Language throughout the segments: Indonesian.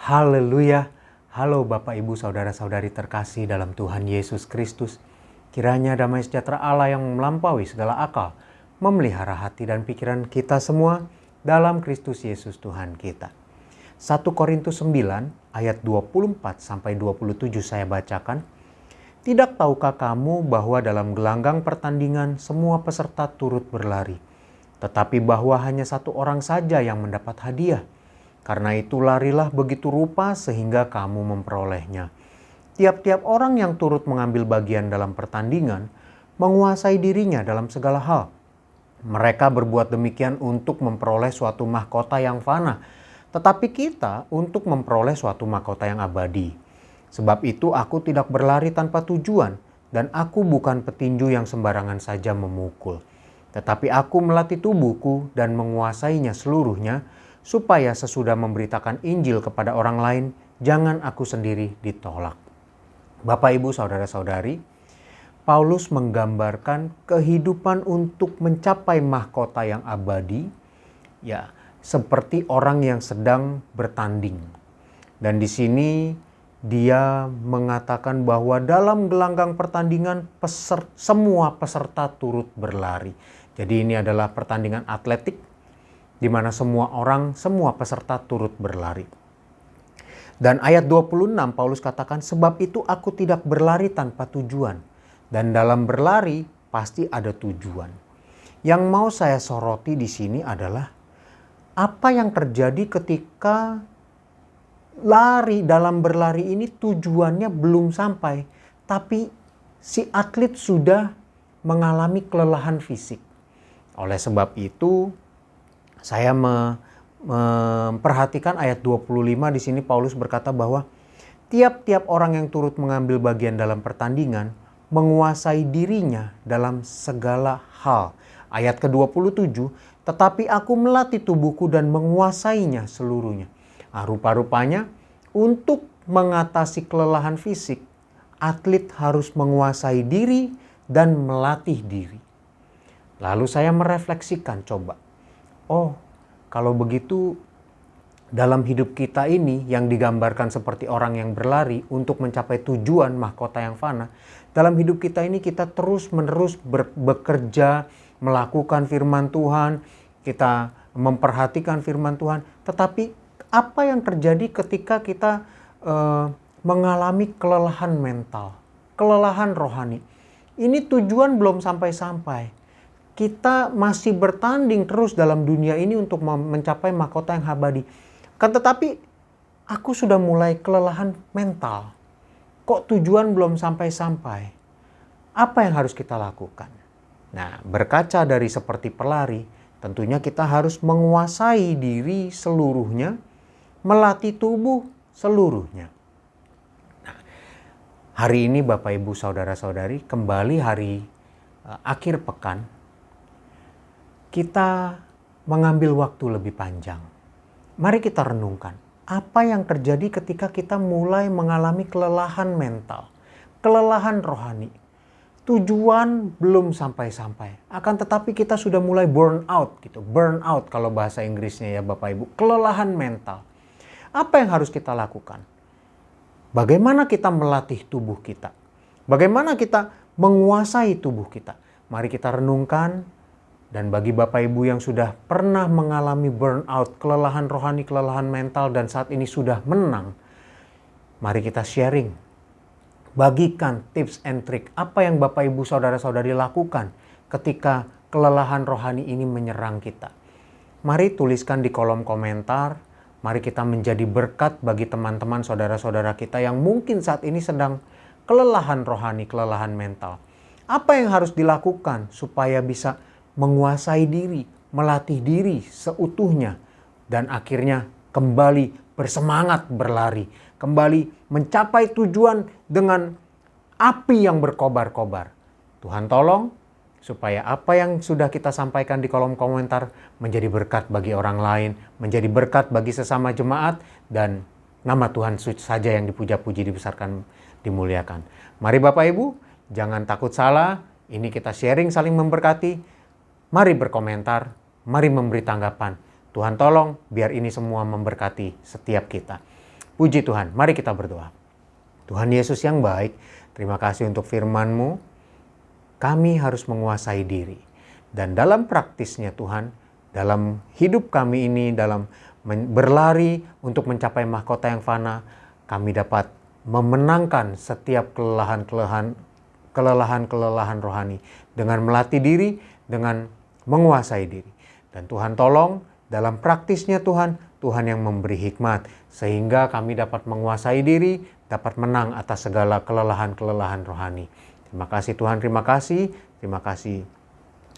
Haleluya. Halo Bapak Ibu Saudara-saudari terkasih dalam Tuhan Yesus Kristus. Kiranya damai sejahtera Allah yang melampaui segala akal memelihara hati dan pikiran kita semua dalam Kristus Yesus Tuhan kita. 1 Korintus 9 ayat 24 sampai 27 saya bacakan. Tidak tahukah kamu bahwa dalam gelanggang pertandingan semua peserta turut berlari, tetapi bahwa hanya satu orang saja yang mendapat hadiah? Karena itu larilah begitu rupa sehingga kamu memperolehnya. Tiap-tiap orang yang turut mengambil bagian dalam pertandingan menguasai dirinya dalam segala hal. Mereka berbuat demikian untuk memperoleh suatu mahkota yang fana, tetapi kita untuk memperoleh suatu mahkota yang abadi. Sebab itu aku tidak berlari tanpa tujuan, dan aku bukan petinju yang sembarangan saja memukul. Tetapi aku melatih tubuhku dan menguasainya seluruhnya, supaya sesudah memberitakan Injil kepada orang lain, jangan aku sendiri ditolak. Bapak, Ibu, Saudara-saudari, Paulus menggambarkan kehidupan untuk mencapai mahkota yang abadi, ya, seperti orang yang sedang bertanding. Dan di sini dia mengatakan bahwa dalam gelanggang pertandingan semua peserta turut berlari. Jadi ini adalah pertandingan atletik, di mana semua peserta turut berlari. Dan ayat 26 Paulus katakan, sebab itu aku tidak berlari tanpa tujuan. Dan dalam berlari pasti ada tujuan. Yang mau saya soroti di sini adalah apa yang terjadi ketika dalam berlari ini tujuannya belum sampai, tapi si atlet sudah mengalami kelelahan fisik. Oleh sebab itu saya memperhatikan ayat 25 di sini Paulus berkata bahwa tiap-tiap orang yang turut mengambil bagian dalam pertandingan menguasai dirinya dalam segala hal. Ayat ke-27, tetapi aku melatih tubuhku dan menguasainya seluruhnya. Rupa-rupanya untuk mengatasi kelelahan fisik, atlet harus menguasai diri dan melatih diri. Lalu saya merefleksikan, coba. Oh, kalau begitu dalam hidup kita ini yang digambarkan seperti orang yang berlari untuk mencapai tujuan mahkota yang fana. Dalam hidup kita ini kita terus-menerus bekerja, melakukan firman Tuhan, kita memperhatikan firman Tuhan. Tetapi apa yang terjadi ketika kita mengalami kelelahan mental, kelelahan rohani? Ini tujuan belum sampai-sampai. Kita masih bertanding terus dalam dunia ini untuk mencapai mahkota yang abadi. Tetapi aku sudah mulai kelelahan mental. Kok tujuan belum sampai-sampai? Apa yang harus kita lakukan? Nah, berkaca dari seperti pelari, tentunya kita harus menguasai diri seluruhnya, melatih tubuh seluruhnya. Nah, hari ini Bapak Ibu Saudara-saudari, kembali hari akhir pekan, kita mengambil waktu lebih panjang. Mari kita renungkan, apa yang terjadi ketika kita mulai mengalami kelelahan mental, kelelahan rohani. Tujuan belum sampai-sampai, akan tetapi kita sudah mulai burn out gitu. Burn out kalau bahasa Inggrisnya ya Bapak Ibu, kelelahan mental. Apa yang harus kita lakukan? Bagaimana kita melatih tubuh kita? Bagaimana kita menguasai tubuh kita? Mari kita renungkan. Dan bagi Bapak Ibu yang sudah pernah mengalami burnout, kelelahan rohani, kelelahan mental, dan saat ini sudah menang, mari kita sharing. Bagikan tips and trick apa yang Bapak Ibu Saudara-saudari lakukan ketika kelelahan rohani ini menyerang kita. Mari tuliskan di kolom komentar. Mari kita menjadi berkat bagi teman-teman saudara-saudara kita yang mungkin saat ini sedang kelelahan rohani, kelelahan mental. Apa yang harus dilakukan supaya bisa menguasai diri, melatih diri seutuhnya, dan akhirnya kembali bersemangat berlari, kembali mencapai tujuan dengan api yang berkobar-kobar. Tuhan tolong supaya apa yang sudah kita sampaikan di kolom komentar menjadi berkat bagi orang lain, menjadi berkat bagi sesama jemaat, dan nama Tuhan saja yang dipuja-puji, dibesarkan, dimuliakan. Mari Bapak Ibu, jangan takut salah, ini kita sharing saling memberkati. Mari berkomentar, mari memberi tanggapan. Tuhan tolong biar ini semua memberkati setiap kita. Puji Tuhan, mari kita berdoa. Tuhan Yesus yang baik, terima kasih untuk firman-Mu. Kami harus menguasai diri. Dan dalam praktisnya Tuhan, dalam hidup kami ini, dalam berlari untuk mencapai mahkota yang fana, kami dapat memenangkan setiap kelelahan rohani dengan melatih diri, dengan menguasai diri. Dan Tuhan tolong dalam praktisnya Tuhan yang memberi hikmat sehingga kami dapat menguasai diri, dapat menang atas segala kelelahan rohani. Terima kasih Tuhan, terima kasih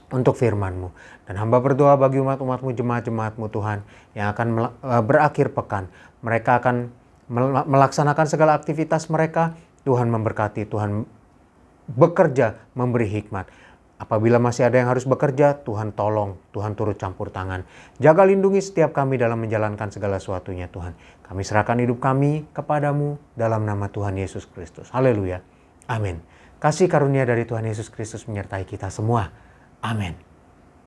untuk firman-Mu. Dan hamba berdoa bagi umat-umat-Mu, jemaat-jemaat-Mu Tuhan yang akan berakhir pekan. Mereka akan melaksanakan segala aktivitas mereka. Tuhan memberkati, Tuhan bekerja, memberi hikmat. Apabila masih ada yang harus bekerja, Tuhan tolong, Tuhan turut campur tangan. Jaga lindungi setiap kami dalam menjalankan segala sesuatunya Tuhan. Kami serahkan hidup kami kepadamu dalam nama Tuhan Yesus Kristus. Haleluya. Amin. Kasih karunia dari Tuhan Yesus Kristus menyertai kita semua. Amin.